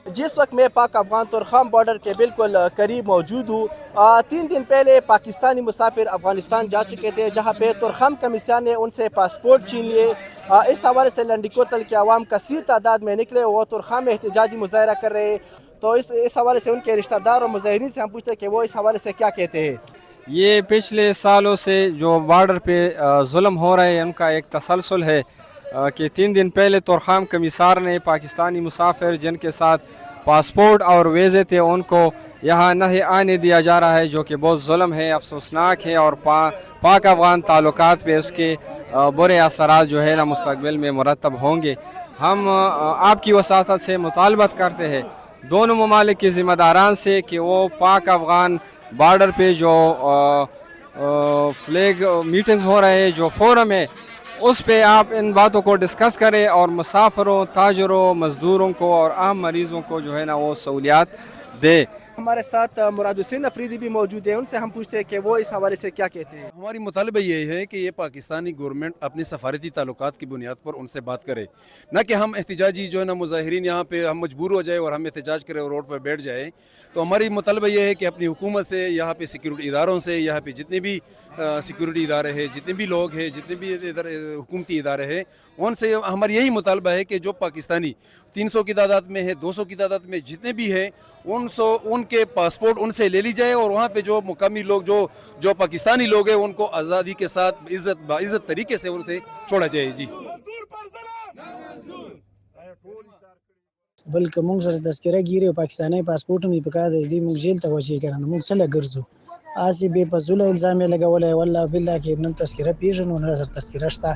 جس وقت میں پاک افغان ترخم بارڈر کے بالکل قریب موجود ہوں، 3 دن پہلے پاکستانی مسافر افغانستان جا چکے تھے، جہاں پہ ترخم کمیشن نے ان سے پاسپورٹ چھین لیے۔ اس حوالے سے لنڈی کوتل کے عوام کثیر تعداد میں نکلے، وہ ترخم میں احتجاجی مظاہرہ کر رہے ہیں۔ تو اس حوالے سے ان کے رشتہ دار اور مظاہرین سے ہم پوچھتے ہیں کہ وہ اس حوالے سے کیا کہتے ہیں۔ یہ پچھلے سالوں سے جو بارڈر پہ ظلم ہو رہے ہیں ان کا ایک تسلسل ہے کہ 3 دن پہلے ترخم کمیسار نے پاکستانی مسافر جن کے ساتھ پاسپورٹ اور ویزے تھے ان کو یہاں نہیں آنے دیا جا رہا ہے، جو کہ بہت ظلم ہے، افسوسناک ہے، اور پاک افغان تعلقات پہ اس کے برے اثرات جو ہے نا مستقبل میں مرتب ہوں گے۔ ہم آپ کی وساطت سے مطالبت کرتے ہیں دونوں ممالک کے ذمہ داران سے کہ وہ پاک افغان بارڈر پہ جو فلیگ میٹنگز ہو رہے ہیں، جو فورم ہے، اس پہ آپ ان باتوں کو ڈسکس کریں اور مسافروں، تاجروں، مزدوروں کو اور عام مریضوں کو جو ہے نا وہ سہولیات دے۔ ہمارے ساتھ مراد حسین افریدی بھی موجود ہیں، ان سے ہم پوچھتے ہیں کہ وہ اس حوالے سے کیا کہتے ہیں۔ ہماری مطالبہ یہ ہے کہ یہ پاکستانی گورنمنٹ اپنی سفارتی تعلقات کی بنیاد پر ان سے بات کرے، نہ کہ ہم احتجاجی جو ہے نا مظاہرین یہاں پہ ہم مجبور ہو جائے اور ہم احتجاج کریں اور روڈ پر بیٹھ جائیں۔ تو ہماری مطالبہ یہ ہے کہ اپنی حکومت سے، یہاں پہ سیکیورٹی اداروں سے، یہاں پہ جتنے بھی سیکیورٹی ادارے ہیں، جتنے بھی لوگ ہیں، جتنے بھی حکومتی ادارے ہیں، ان سے ہماری یہی مطالبہ ہے کہ جو پاکستانی 300 کی تعداد میں ہے، 200 کی تعداد میں جتنے بھی ہیں، ان کے پاسپورٹ ان سے لے لی جائے، اور وہاں پہ جو مقامی لوگ جو پاکستانی لوگ ہیں ان کو آزادی کے ساتھ باعزت طریقے سے ان سے چھوڑا جائے۔ جی بلکې موږ سره تذکره ګیري او پاکستاني پاسپورټ هم پکار دی، دې موږ جیل ته واچوي که نه، موږ څنګه ګرځو؟ هسې بې فضوله الزام یې لګولی، والله بالله کې نن تذکره پېژنو نه سره تذکره شته.